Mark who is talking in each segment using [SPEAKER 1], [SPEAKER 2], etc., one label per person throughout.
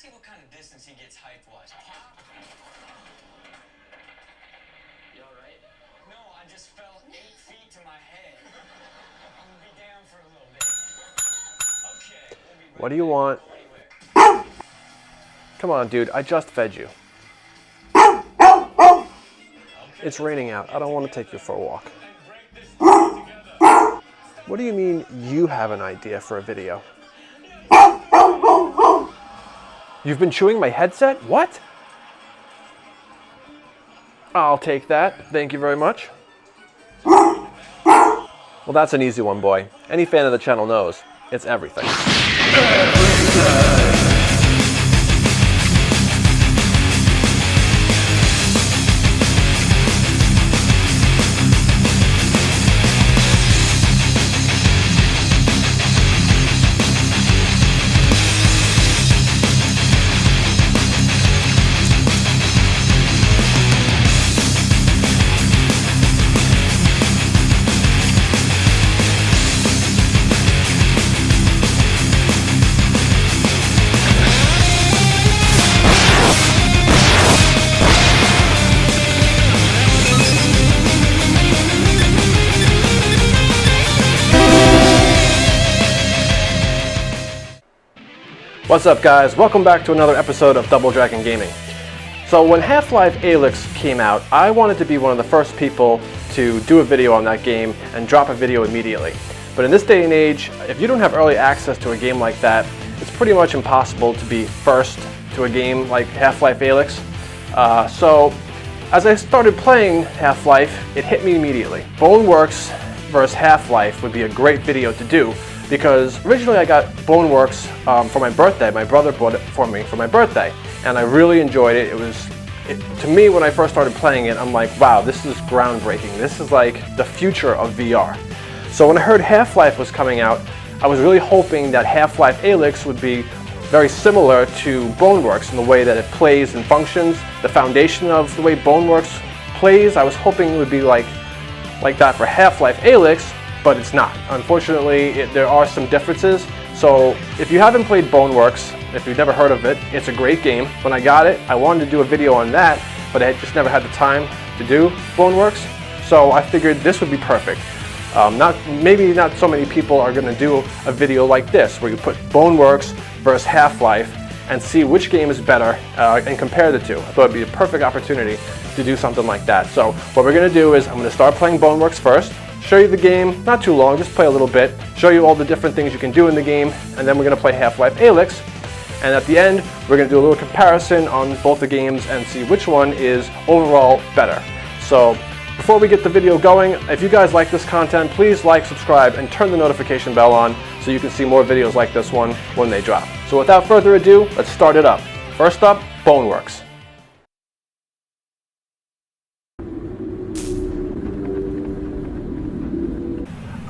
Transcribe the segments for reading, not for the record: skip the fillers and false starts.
[SPEAKER 1] see what kind of distance he gets height-wise.
[SPEAKER 2] You alright?
[SPEAKER 1] No, I just fell 8 feet to my head. I'm gonna be down for a little bit. Okay, we'll be right
[SPEAKER 3] What do you want? Come on, dude, I just fed you. It's raining out. I don't want to take you for a walk. What do you mean you have an idea for a video? You've been chewing my headset? What? I'll take that. Thank you very much. Well, that's an easy one, boy. Any fan of the channel knows it's everything. What's up, guys? Welcome back to another episode of Double Dragon Gaming. So when Half Life Alyx came out, I wanted to be one of the first people to do a video on that game and drop a video immediately. But in this day and age, if you don't have early access to a game like that, it's pretty much impossible to be first to a game like Half Life Alyx. So as I started playing Half-Life, it hit me immediately. Boneworks versus Half-Life would be a great video to do, because originally I got Boneworks for my birthday. My brother bought it for me for my birthday, and I really enjoyed it. To me, when I first started playing it, I'm like, wow, this is groundbreaking. This is like the future of VR. So when I heard Half-Life was coming out, I was really hoping that Half-Life Alyx would be very similar to Boneworks in the way that it plays and functions. The foundation of the way Boneworks plays, I was hoping it would be like that for Half-Life Alyx, but it's not. Unfortunately, there are some differences. So if you haven't played Boneworks, if you've never heard of it, it's a great game. When I got it, I wanted to do a video on that, but I just never had the time to do Boneworks. So I figured this would be perfect. Maybe not so many people are going to do a video like this, where you put Boneworks versus Half-Life and see which game is better and compare the two. I thought it'd be a perfect opportunity to do something like that. So what we're going to do is I'm going to start playing Boneworks first, show you the game, not too long, just play a little bit, show you all the different things you can do in the game, and then we're going to play Half-Life Alyx. And at the end, we're going to do a little comparison on both the games and see which one is overall better. So before we get the video going, if you guys like this content, please like, subscribe, and turn the notification bell on so you can see more videos like this one when they drop. So without further ado, let's start it up. First up, Boneworks.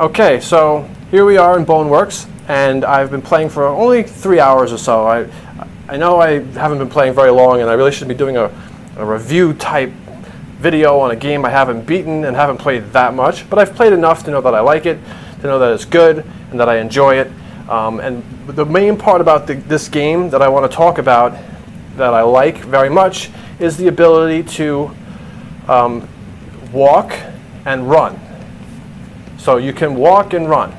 [SPEAKER 3] Okay, so here we are in Boneworks, and I've been playing for only 3 hours or so. I know I haven't been playing very long, and I really should be doing a review type video on a game I haven't beaten and haven't played that much, but I've played enough to know that I like it, to know that it's good, and that I enjoy it. And the main part about this game that I want to talk about that I like very much is the ability to walk and run. So you can walk and run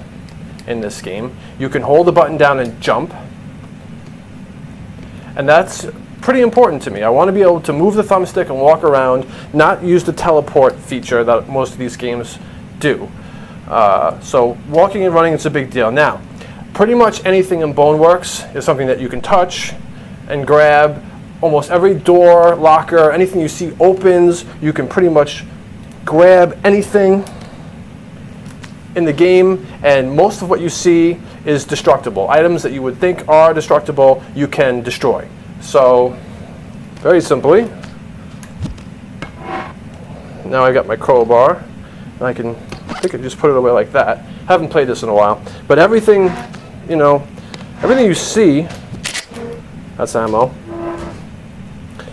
[SPEAKER 3] in this game. You can hold the button down and jump. And that's pretty important to me. I want to be able to move the thumbstick and walk around, not use the teleport feature that most of these games do. So walking and running is a big deal. Now, pretty much anything in Boneworks is something that you can touch and grab. Almost every door, locker, anything you see opens, you can pretty much grab anything in the game, and most of what you see is destructible. Items that you would think are destructible, you can destroy. So, very simply, now I got my crowbar, and I think I can just put it away like that. Haven't played this in a while, but everything you see, that's ammo.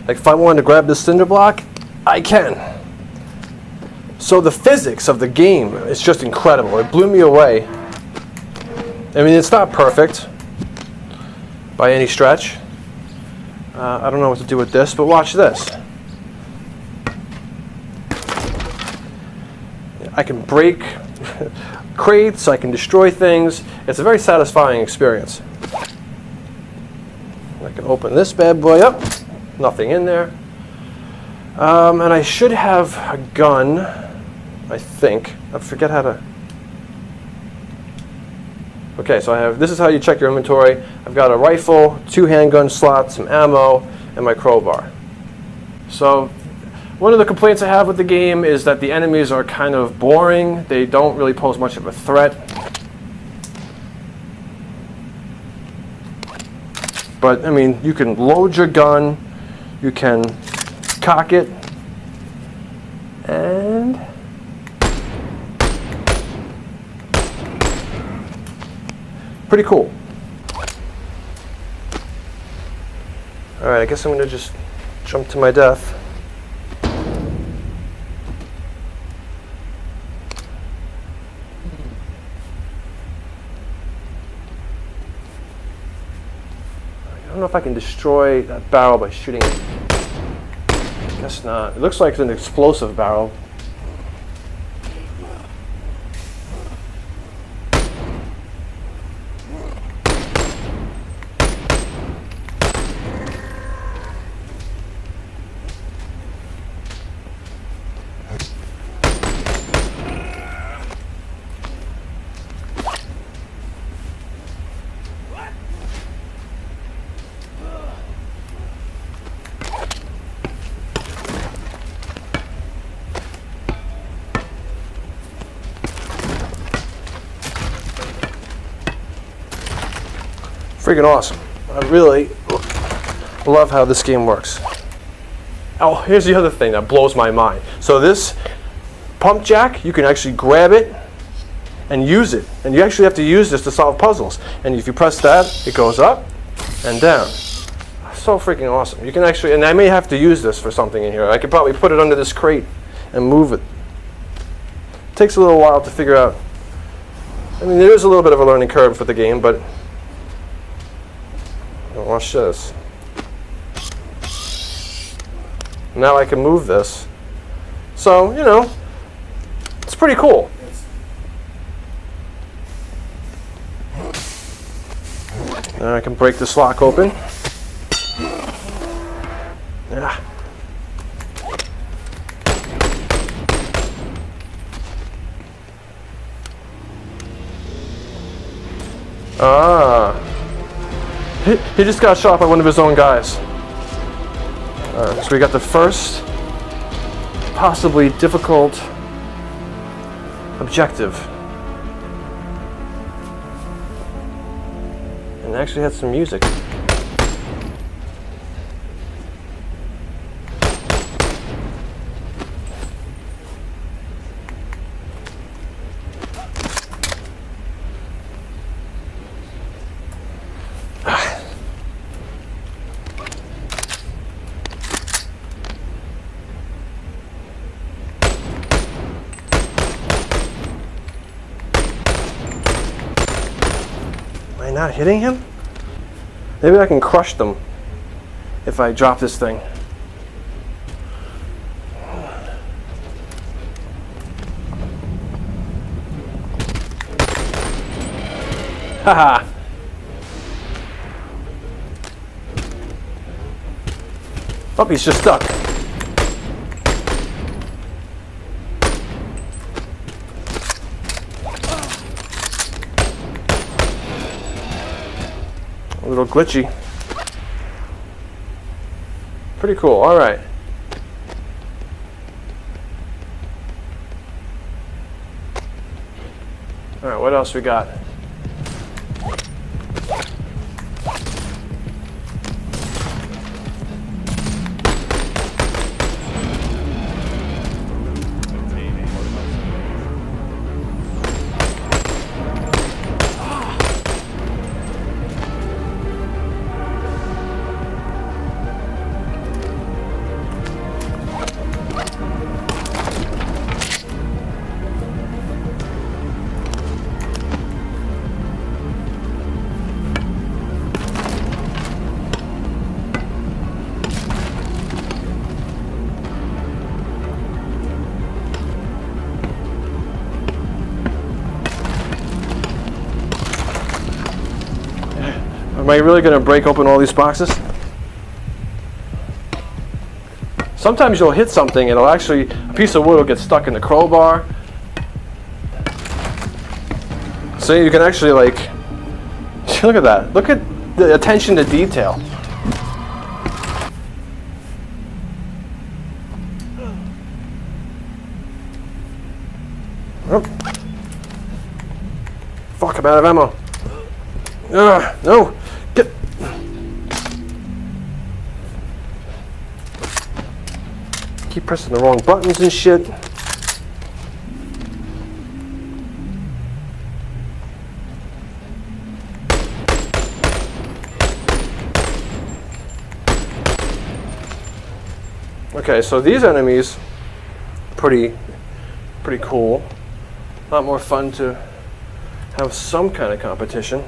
[SPEAKER 3] Like if I wanted to grab this cinder block, I can. So the physics of the game is just incredible. It blew me away. I mean, it's not perfect by any stretch, I don't know what to do with this, but watch this. I can break crates, I can destroy things. It's a very satisfying experience. I can open this bad boy up. Nothing in there. And I should have a gun, I think. I forget how to... Okay, so I have, this is how you check your inventory. I've got a rifle, 2 handgun slots, some ammo, and my crowbar. So, one of the complaints I have with the game is that the enemies are kind of boring. They don't really pose much of a threat. But, I mean, you can load your gun, you can cock it, and... pretty cool. Alright, I guess I'm going to just jump to my death. I don't know if I can destroy that barrel by shooting it. I guess not. It looks like it's an explosive barrel. Freaking awesome. I really love how this game works. Oh, here's the other thing that blows my mind. So this pump jack, you can actually grab it and use it. And you actually have to use this to solve puzzles. And if you press that, it goes up and down. So freaking awesome. You can actually, and I may have to use this for something in here. I could probably put it under this crate and move it. It takes a little while to figure out. I mean, there is a little bit of a learning curve for the game, but watch this. Now I can move this. So, you know, it's pretty cool. Now I can break this lock open. Yeah. Ah. He just got shot by one of his own guys. So we got the first, possibly difficult objective. And it actually had some music. Not hitting him? Maybe I can crush them if I drop this thing. Haha. Oh, he's just stuck. A little glitchy. Pretty cool. All right. All right, what else we got? Am I really going to break open all these boxes? Sometimes you'll hit something, it'll actually, a piece of wood will get stuck in the crowbar. So you can actually like, look at that. Look at the attention to detail. Oh. Fuck, I'm out of ammo. No. Get. Keep pressing the wrong buttons and shit. Okay, so these enemies, pretty cool. A lot more fun to have some kind of competition.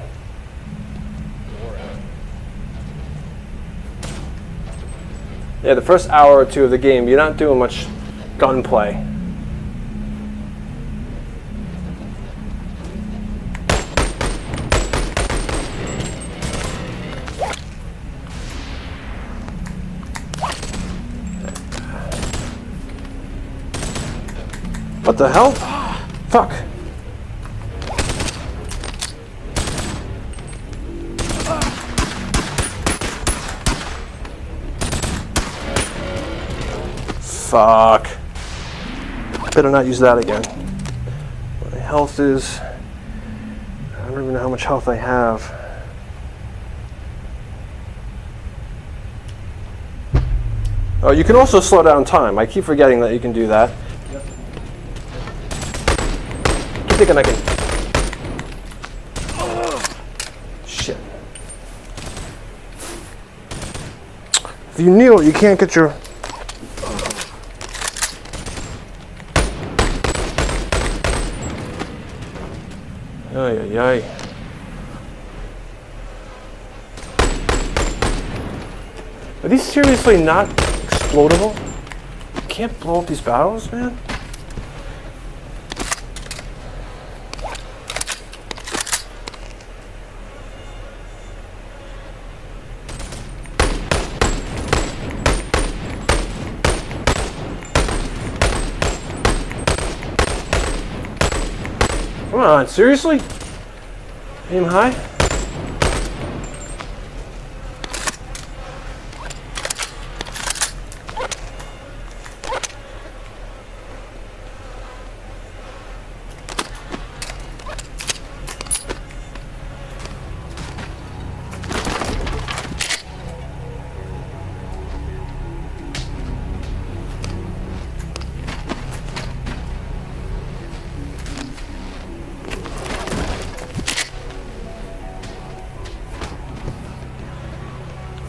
[SPEAKER 3] Yeah, the first hour or two of the game, you're not doing much gunplay. What the hell? Fuck. Fuck. Better not use that again. My health is... I don't even know how much health I have. Oh, you can also slow down time. I keep forgetting that you can do that. Keep thinking I can... Shit. If you kneel, you can't get your... Ay, ay, ay. Are these seriously not explodable? You can't blow up these barrels, man? Come on, seriously? Aim high?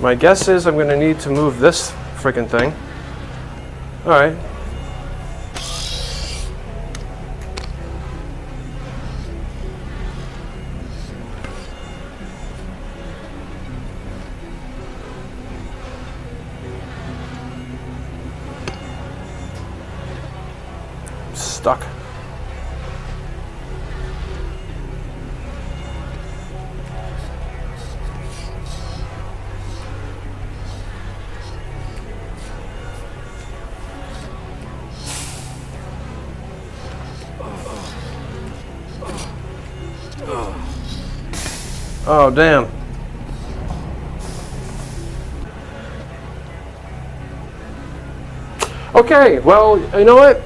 [SPEAKER 3] My guess is I'm going to need to move this freaking thing. All right. I'm stuck. Oh, damn. Okay, well, you know what?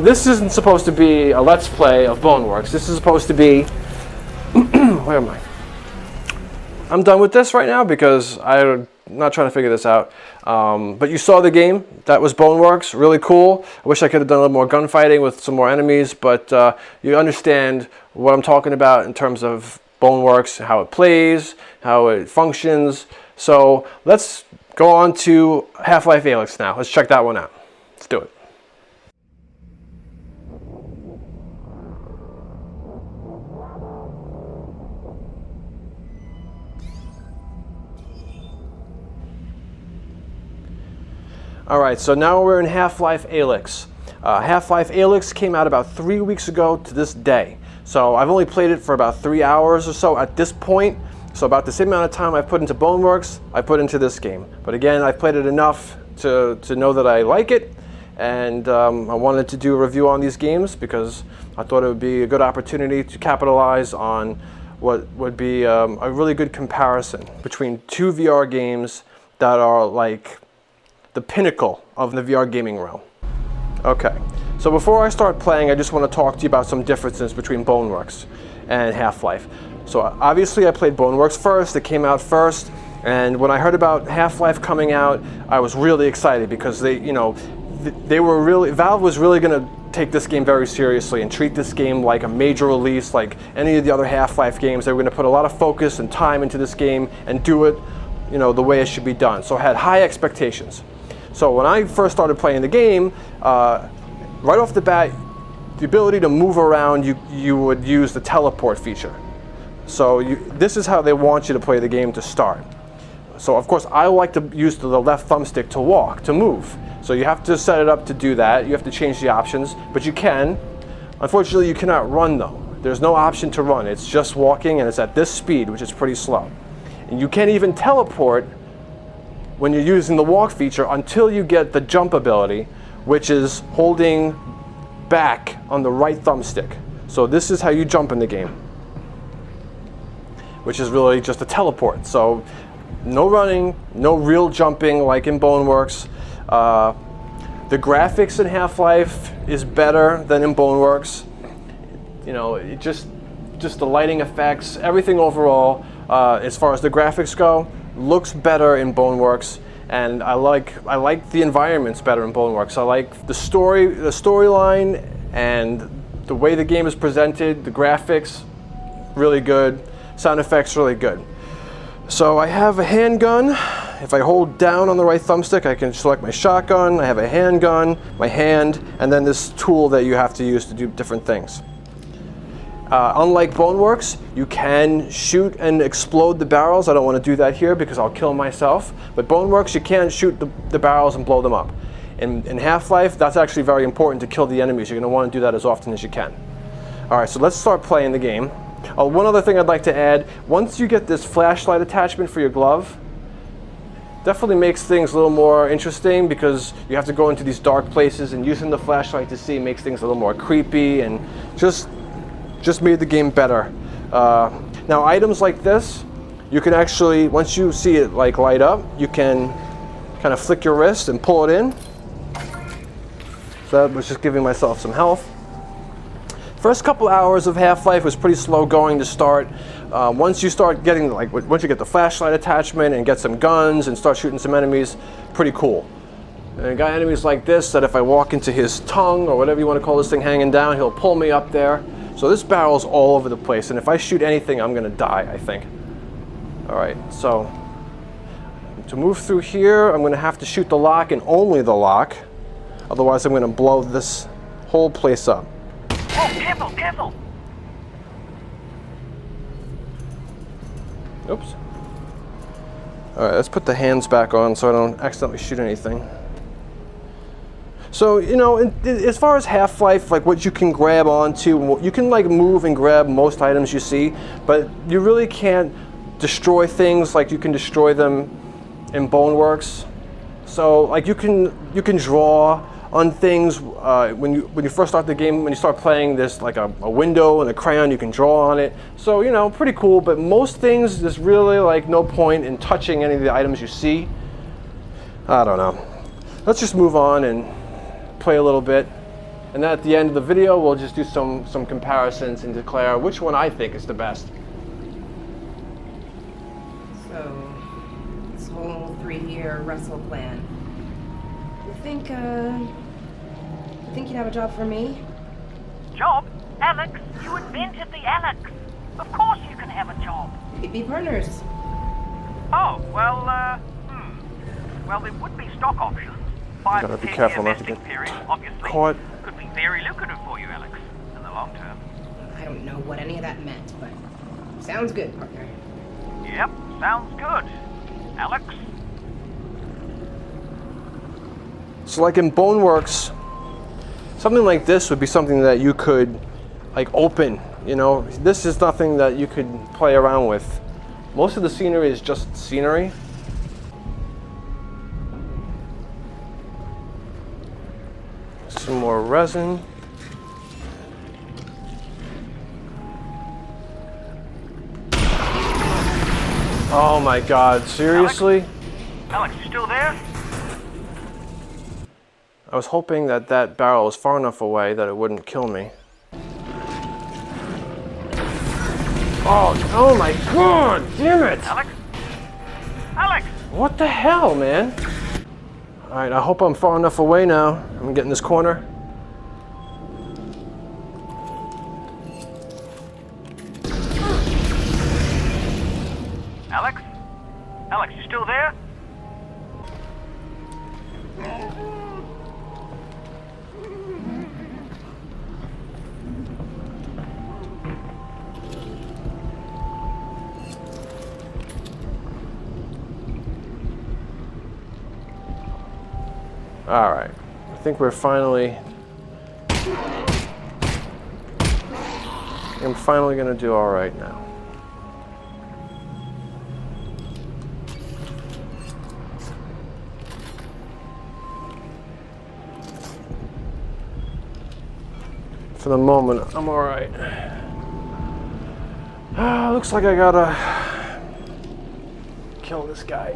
[SPEAKER 3] This isn't supposed to be a Let's Play of Boneworks. This is supposed to be... Where am I? I'm done with this right now because I'm not trying to figure this out. But you saw the game. That was Boneworks. Really cool. I wish I could have done a little more gunfighting with some more enemies, but you understand what I'm talking about in terms of Boneworks, how it plays, how it functions. So let's go on to Half Life Alyx now. Let's check that one out. Let's do it. All right, so now we're in Half Life Alyx. Half Life Alyx came out about 3 weeks ago to this day. So I've only played it for about 3 hours or so at this point. So about the same amount of time I put into Boneworks, I put into this game. But again, I've played it enough to know that I like it, and I wanted to do a review on these games because I thought it would be a good opportunity to capitalize on what would be a really good comparison between two VR games that are like the pinnacle of the VR gaming realm. Okay, so before I start playing, I just want to talk to you about some differences between Boneworks and Half-Life. So obviously I played Boneworks first, it came out first, and when I heard about Half-Life coming out, I was really excited because Valve was really going to take this game very seriously and treat this game like a major release, like any of the other Half-Life games. They were going to put a lot of focus and time into this game and do it, the way it should be done. So I had high expectations. So when I first started playing the game, right off the bat, the ability to move around, you would use the teleport feature. So this is how they want you to play the game to start. So of course I like to use the left thumbstick to walk, to move. So you have to set it up to do that. You have to change the options, but you can. Unfortunately, you cannot run though. There's no option to run. It's just walking, and it's at this speed, which is pretty slow. And you can't even teleport when you're using the walk feature until you get the jump ability, which is holding back on the right thumbstick. So this is how you jump in the game, which is really just a teleport. So no running, no real jumping like in Boneworks. The graphics in Half-Life is better than in Boneworks. Just the lighting effects, everything overall, as far as the graphics go, looks better in Boneworks, and I like the environments better in Boneworks. I like the storyline and the way the game is presented, the graphics, really good, sound effects really good. So I have a handgun. If I hold down on the right thumbstick, I can select my shotgun. I have a handgun, my hand, and then this tool that you have to use to do different things. Unlike Boneworks, you can shoot and explode the barrels. I don't want to do that here because I'll kill myself. But Boneworks, you can shoot the barrels and blow them up. In Half-Life, that's actually very important to kill the enemies. You're going to want to do that as often as you can. All right, so let's start playing the game. One other thing I'd like to add, once you get this flashlight attachment for your glove, definitely makes things a little more interesting because you have to go into these dark places, and using the flashlight to see makes things a little more creepy and just made the game better. Now items like this, you can actually, once you see it like light up, you can kind of flick your wrist and pull it in. So that was just giving myself some health. First couple hours of Half-Life was pretty slow going to start. Once you start getting, once you get the flashlight attachment and get some guns and start shooting some enemies, pretty cool. And I got enemies like this that if I walk into his tongue or whatever you want to call this thing hanging down, he'll pull me up there. So this barrel's all over the place, and if I shoot anything, I'm gonna die, I think. All right, so to move through here, I'm gonna have to shoot the lock and only the lock. Otherwise, I'm gonna blow this whole place up.
[SPEAKER 1] Oh, careful, careful!
[SPEAKER 3] Oops. All right, let's put the hands back on so I don't accidentally shoot anything. So, as far as Half-Life, what you can grab onto, you can move and grab most items you see, but you really can't destroy things like you can destroy them in Boneworks. So, you can draw on things when you first start the game. When you start playing, there's a window and a crayon, you can draw on it. So, pretty cool, but most things, there's really no point in touching any of the items you see. I don't know. Let's just move on and play a little bit, and then at the end of the video we'll just do some comparisons and declare which one I think is the best.
[SPEAKER 4] So this whole 3-year wrestle plan, you think you'd have a job for me?
[SPEAKER 5] Job? Alyx, you invented the Alyx. Of course you can have a job.
[SPEAKER 4] We'd be partners.
[SPEAKER 5] Oh, well, well, there would be stock options.
[SPEAKER 3] Gotta be careful not to get caught.
[SPEAKER 5] Could be very lucrative for you, Alyx, in the long term.
[SPEAKER 4] I don't know what any of that meant, but sounds good, partner.
[SPEAKER 5] Yep, sounds good. Alyx?
[SPEAKER 3] So in Boneworks, something like this would be something that you could open, This is nothing that you could play around with Most of the scenery is just scenery. Some more resin. Oh my God, seriously?
[SPEAKER 5] Alex, you still there?
[SPEAKER 3] I was hoping that that barrel was far enough away that it wouldn't kill me. Oh my God, damn it!
[SPEAKER 5] Alex? Alex!
[SPEAKER 3] What the hell, man? All right, I hope I'm far enough away now. I'm gonna get in this corner.
[SPEAKER 5] Alex? Alex, you still there?
[SPEAKER 3] All right, I think we're finally. I'm finally gonna do all right now. For the moment, I'm all right. Looks like I gotta kill this guy.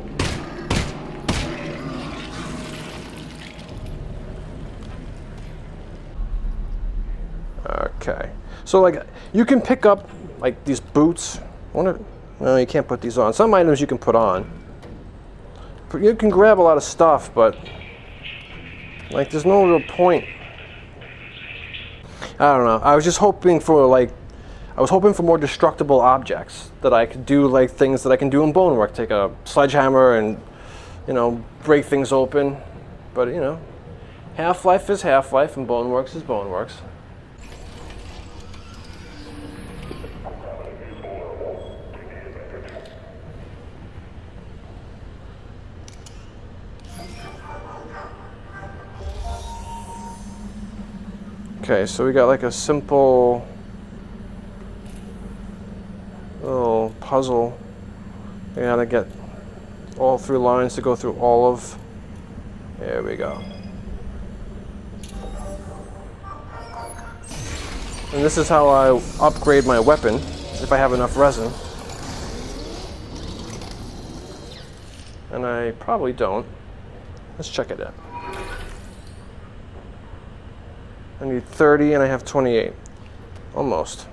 [SPEAKER 3] Okay, so like you can pick up like these boots. No, you can't put these on. Some items you can put on. You can grab a lot of stuff, but like there's no real point. I don't know. I was just hoping for more destructible objects that I could do, like things that I can do in Boneworks. Take a sledgehammer and, you know, break things open. But you know, Half-Life is Half-Life and Boneworks is Boneworks. Okay, so we got like a simple little puzzle. We gotta get all 3 lines to go through all of. There we go. And this is how I upgrade my weapon, if I have enough resin. And I probably don't. Let's check it out. I need 30 and I have 28. Almost.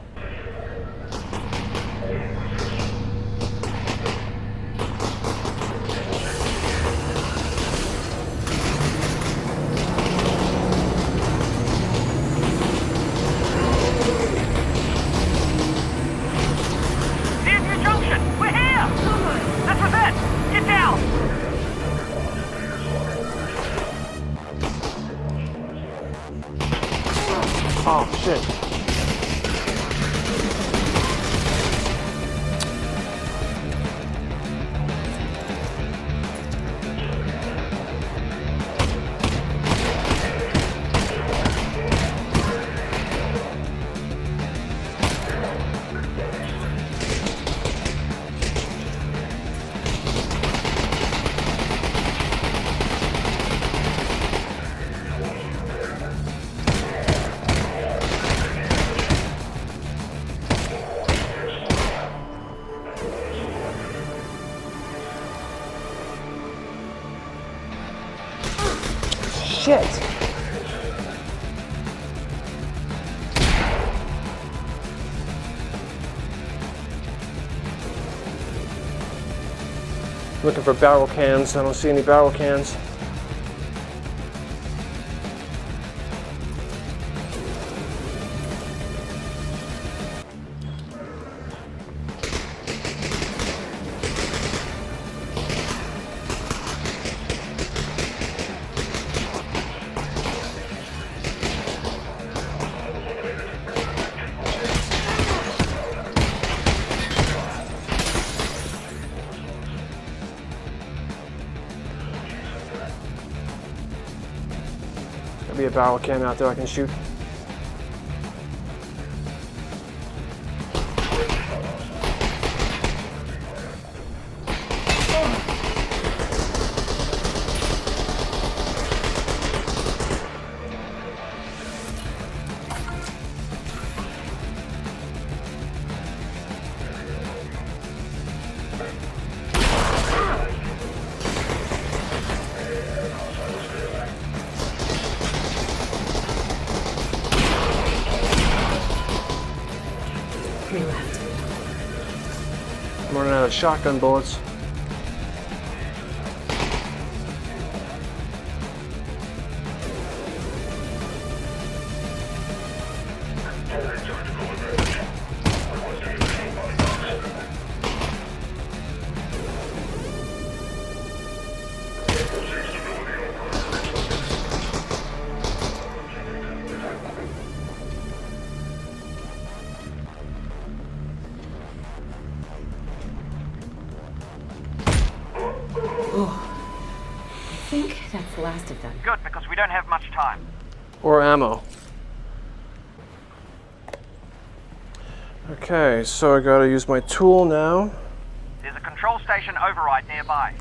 [SPEAKER 5] Deerview Junction! We're here! That's what's it! Get down!
[SPEAKER 3] Oh, shit. Shit! Looking for barrel cans. I don't see any barrel cans. Be a barrel can out there I can shoot. out of shotgun bullets.
[SPEAKER 4] I think that's the last of them.
[SPEAKER 5] Good, because we don't have much time.
[SPEAKER 3] Or ammo. Okay, so I gotta use my tool now.
[SPEAKER 5] There's a control station override nearby.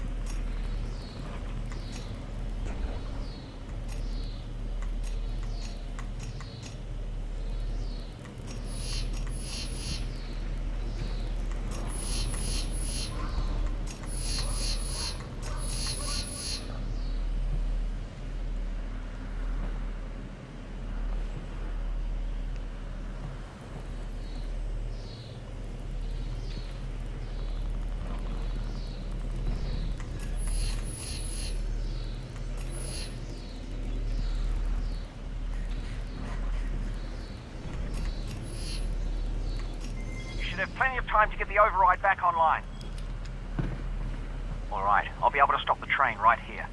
[SPEAKER 5] Have plenty of time to get the override back online. All right, I'll be able to stop the train right here.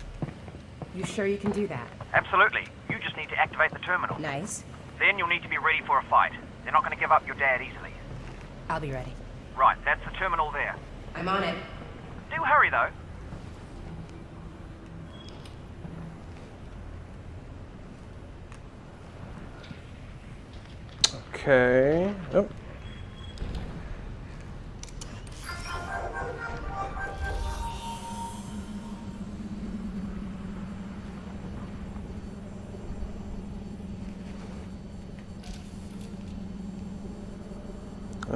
[SPEAKER 4] You sure you can do that?
[SPEAKER 5] Absolutely. You just need to activate the terminal.
[SPEAKER 4] Nice.
[SPEAKER 5] Then you'll need to be ready for a fight. They're not going to give up your dad easily.
[SPEAKER 4] I'll be ready.
[SPEAKER 5] Right, that's the terminal there.
[SPEAKER 4] I'm on it.
[SPEAKER 5] Do hurry, though.
[SPEAKER 3] Okay. Oh.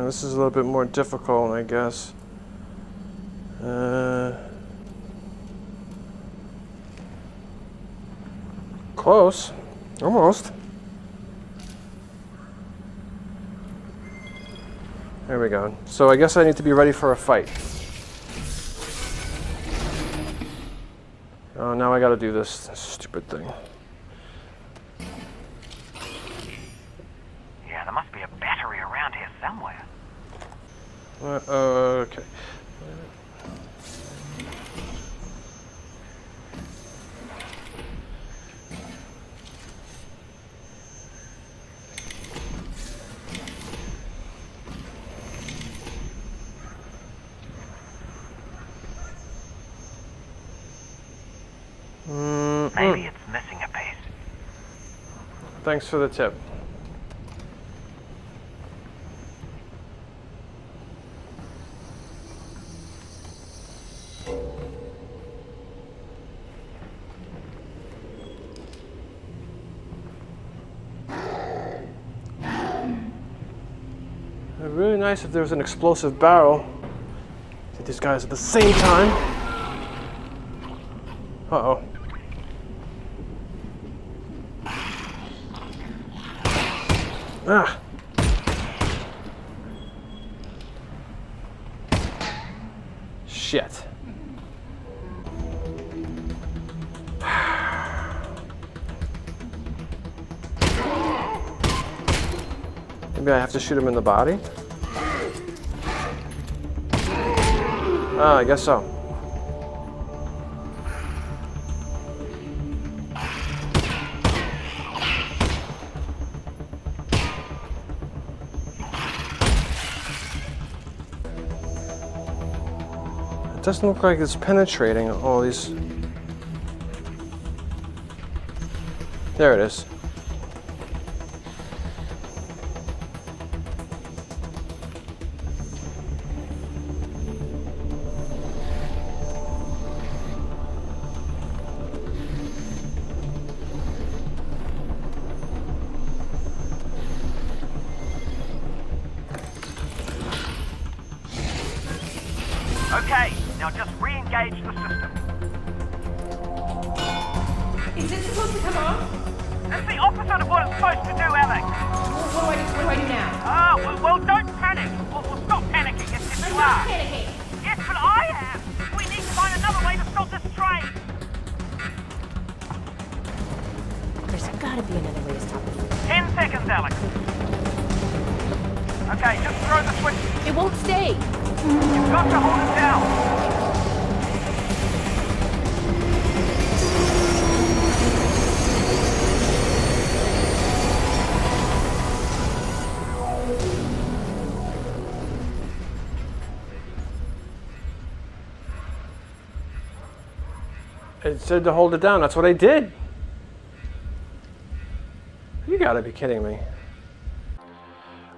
[SPEAKER 3] This is a little bit more difficult, I guess. Close. Almost. There we go. So I guess I need to be ready for a fight. Oh, now I gotta do this stupid thing.
[SPEAKER 5] Yeah, there must be a battery around here somewhere.
[SPEAKER 3] Okay.
[SPEAKER 5] Maybe it's missing a piece.
[SPEAKER 3] Thanks for the tip. Really nice if there was an explosive barrel. Hit these guys at the same time. Uh-oh. Ah. Shit. Maybe I have to shoot him in the body? I guess so. It doesn't look like it's penetrating all these. There it is.
[SPEAKER 5] Okay, now just re-engage the system.
[SPEAKER 4] Is it supposed to come off?
[SPEAKER 5] That's the opposite of what it's supposed to do, Alex.
[SPEAKER 4] What do I do now?
[SPEAKER 5] Well, don't panic. We'll stop panicking if you
[SPEAKER 4] I'm
[SPEAKER 5] are.
[SPEAKER 4] not panicking. gotta be another way to stop it.
[SPEAKER 5] 10 seconds, Alex. Okay, just throw the switch.
[SPEAKER 4] It won't stay.
[SPEAKER 5] You've got to hold it down.
[SPEAKER 3] It said to hold it down. That's what I did. You gotta be kidding me.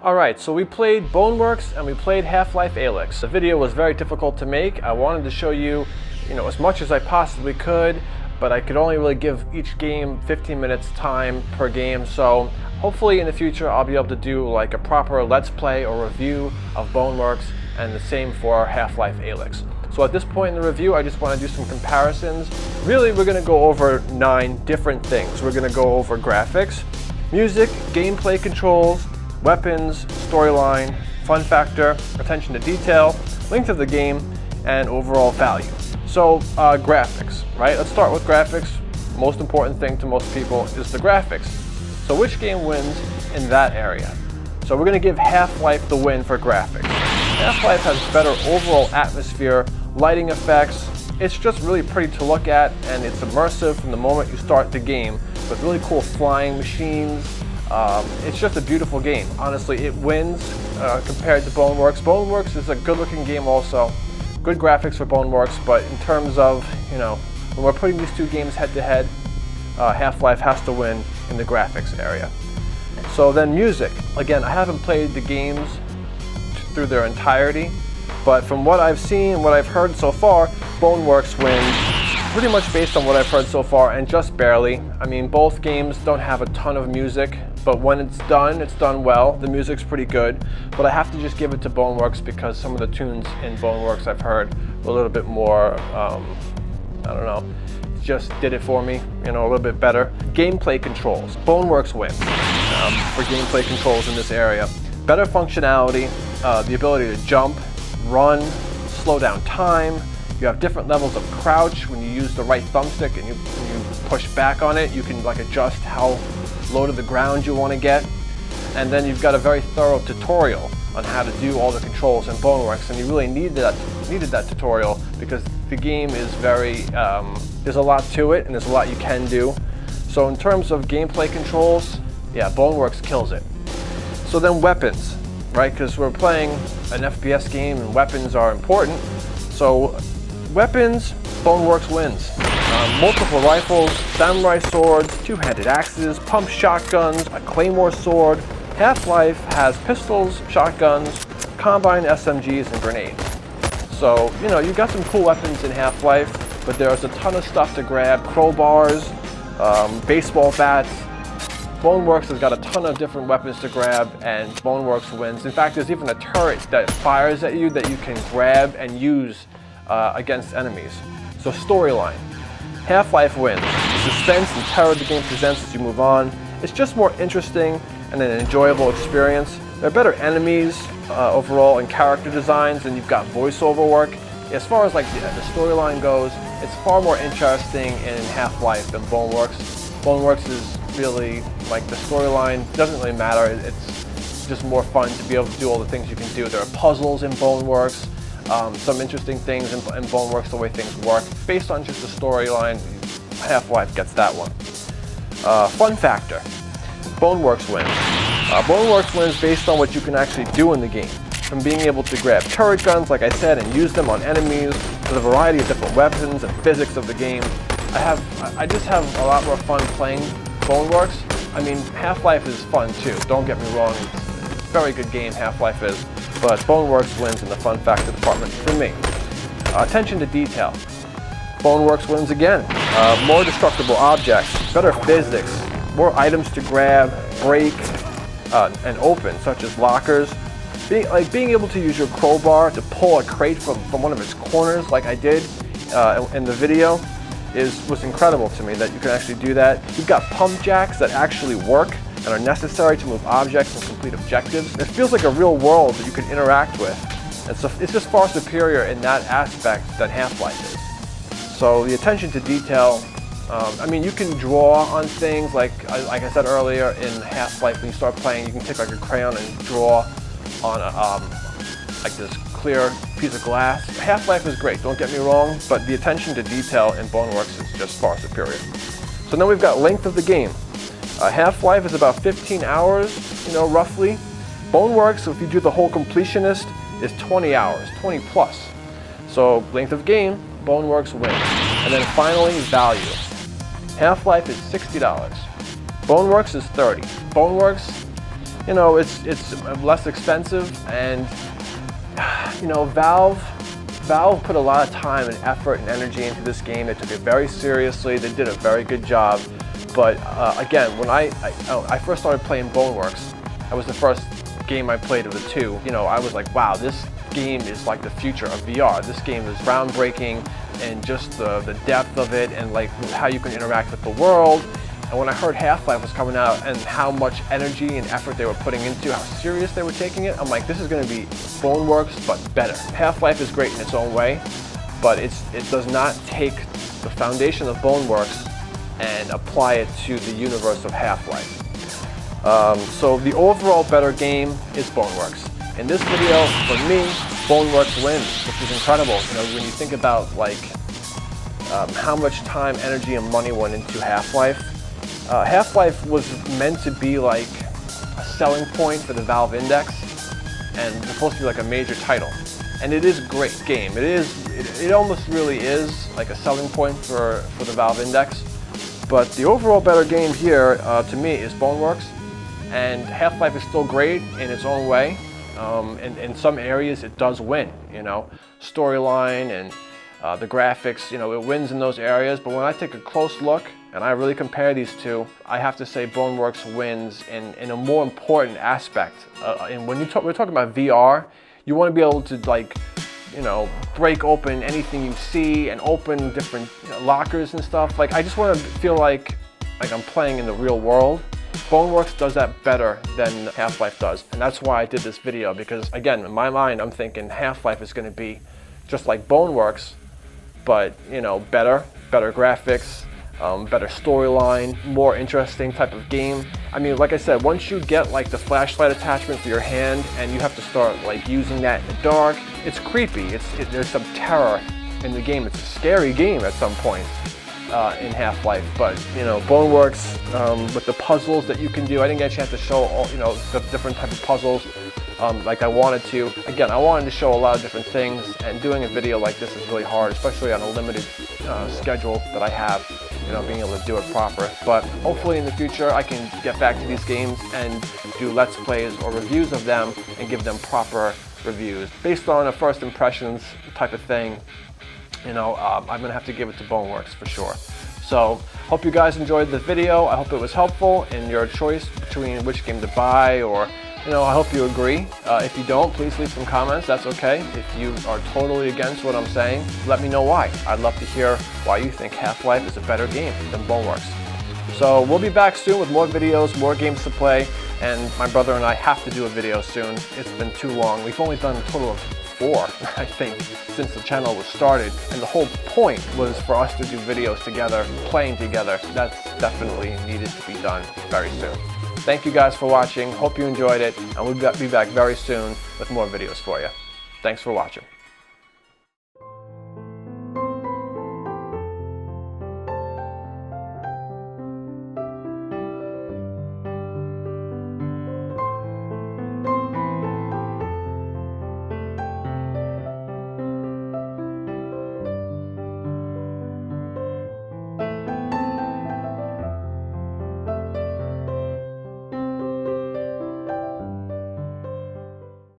[SPEAKER 3] Alright, so we played Boneworks and we played Half Life Alyx. The video was very difficult to make. I wanted to show you, as much as I possibly could, but I could only really give each game 15 minutes time per game. So hopefully in the future I'll be able to do like a proper Let's Play or review of Boneworks, and the same for Half Life Alyx. So at this point in the review, I just want to do some comparisons. Really, we're going to go over 9 different things. We're going to go over graphics, music, gameplay controls, weapons, storyline, fun factor, attention to detail, length of the game, and overall value. So graphics, right? Let's start with graphics. Most important thing to most people is the graphics. So which game wins in that area? So we're going to give Half-Life the win for graphics. Half-Life has better overall atmosphere, lighting effects. It's just really pretty to look at, and it's immersive from the moment you start the game with really cool flying machines. It's just a beautiful game. Honestly, it wins compared to Boneworks. Boneworks is a good-looking game also. Good graphics for Boneworks, but in terms of, when we're putting these two games head-to-head, Half-Life has to win in the graphics area. So then music. Again, I haven't played the games through their entirety, but from what I've seen, what I've heard so far, Boneworks wins pretty much based on what I've heard so far, and just barely. I mean, both games don't have a ton of music, but when it's done well. The music's pretty good, but I have to just give it to Boneworks because some of the tunes in Boneworks I've heard were a little bit more, I don't know, just did it for me, a little bit better. Gameplay controls. Boneworks wins for gameplay controls in this area. Better functionality, the ability to jump, run, slow down time. You have different levels of crouch. When you use the right thumbstick and you push back on it, you can adjust how low to the ground you want to get. And then you've got a very thorough tutorial on how to do all the controls in Boneworks, and you really needed that tutorial because the game is very, there's a lot to it and there's a lot you can do. So in terms of gameplay controls, yeah, Boneworks kills it. So then weapons, right? Because we're playing an FPS game and weapons are important. So weapons, Boneworks wins. Multiple rifles, samurai swords, two-handed axes, pump shotguns, a claymore sword. Half-Life has pistols, shotguns, combine SMGs, and grenades. So, you've got some cool weapons in Half-Life, but there's a ton of stuff to grab. Crowbars, baseball bats. Boneworks has got a ton of different weapons to grab, and Boneworks wins. In fact, there's even a turret that fires at you that you can grab and use against enemies. So storyline. Half-Life wins. The suspense and terror the game presents as you move on. It's just more interesting and an enjoyable experience. There are better enemies overall and character designs, and you've got voiceover work. As far as the storyline goes, it's far more interesting in Half-Life than Boneworks. Boneworks is really, the storyline doesn't really matter. It's just more fun to be able to do all the things you can do. There are puzzles in Boneworks, some interesting things in Boneworks, the way things work. Based on just the storyline, Half-Life gets that one. Fun factor. Boneworks wins. Boneworks wins based on what you can actually do in the game. From being able to grab turret guns, like I said, and use them on enemies, to the variety of different weapons and physics of the game. I just have a lot more fun playing Boneworks. I mean, Half-Life is fun too, don't get me wrong. It's a very good game, Half-Life is, but Boneworks wins in the fun factor department for me. Attention to detail. Boneworks wins again. More destructible objects, better physics, more items to grab, break, and open, such as lockers. Being able to use your crowbar to pull a crate from one of its corners, like I did in the video, was incredible to me that you can actually do that. You've got pump jacks that actually work and are necessary to move objects and complete objectives. It feels like a real world that you can interact with. And so it's just far superior in that aspect than Half-Life is. So the attention to detail I mean, you can draw on things like I said earlier in Half-Life. When you start playing, you can take like a crayon and draw on like this clear piece of glass. Half-Life is great, don't get me wrong, but the attention to detail in Boneworks is just far superior. So then we've got length of the game. Half-Life is about 15 hours, roughly. Boneworks, if you do the whole completionist, is 20 hours, 20 plus. So length of game, Boneworks wins. And then finally, value. Half-Life is $60. Boneworks is $30. Boneworks, it's less expensive, and Valve put a lot of time and effort and energy into this game. They took it very seriously. They did a very good job. But again, when I first started playing Boneworks, that was the first game I played of the two. I was like, wow, this game is like the future of VR. This game is groundbreaking, and just the depth of it, and like how you can interact with the world. And when I heard Half-Life was coming out and how much energy and effort they were putting into, how serious they were taking it, I'm like, this is going to be Boneworks, but better. Half-Life is great in its own way, but it does not take the foundation of Boneworks and apply it to the universe of Half-Life. So the overall better game is Boneworks. In this video, for me, Boneworks wins, which is incredible. When you think about like how much time, energy, and money went into Half-Life. Half-Life was meant to be like a selling point for the Valve Index, and it's supposed to be like a major title. And it is a great game. It almost really is like a selling point for the Valve Index. But the overall better game here, to me, is Boneworks. And Half-Life is still great in its own way. In some areas, it does win. Storyline and the graphics, it wins in those areas. But when I take a close look and I really compare these two, I have to say Boneworks wins in a more important aspect. And when we're talking about VR, you want to be able to like, break open anything you see and open different lockers and stuff. Like, I just want to feel like I'm playing in the real world. Boneworks does that better than Half-Life does, and that's why I did this video, because again, in my mind, I'm thinking Half-Life is going to be just like Boneworks, but better graphics, better storyline, more interesting type of game. I mean, like I said, once you get like the flashlight attachment for your hand and you have to start like using that in the dark, it's creepy. There's some terror in the game. It's a scary game at some point in Half-Life. But Boneworks, with the puzzles that you can do, I didn't get a chance to show all the different type of puzzles like I wanted to. Again, I wanted to show a lot of different things, and doing a video like this is really hard, especially on a limited schedule that I have. Being able to do it proper. But hopefully in the future I can get back to these games and do Let's Plays or reviews of them and give them proper reviews. Based on a first impressions type of thing, I'm gonna have to give it to Boneworks for sure. So, hope you guys enjoyed the video. I hope it was helpful in your choice between which game to buy, or I hope you agree. If you don't, please leave some comments. That's okay. If you are totally against what I'm saying, let me know why. I'd love to hear why you think Half-Life is a better game than Boneworks. So we'll be back soon with more videos, more games to play, and my brother and I have to do a video soon. It's been too long. We've only done a total of 4, I think, since the channel was started, and the whole point was for us to do videos together, playing together. That's definitely needed to be done very soon. Thank you guys for watching. Hope you enjoyed it, and we'll be back very soon with more videos for you. Thanks for watching.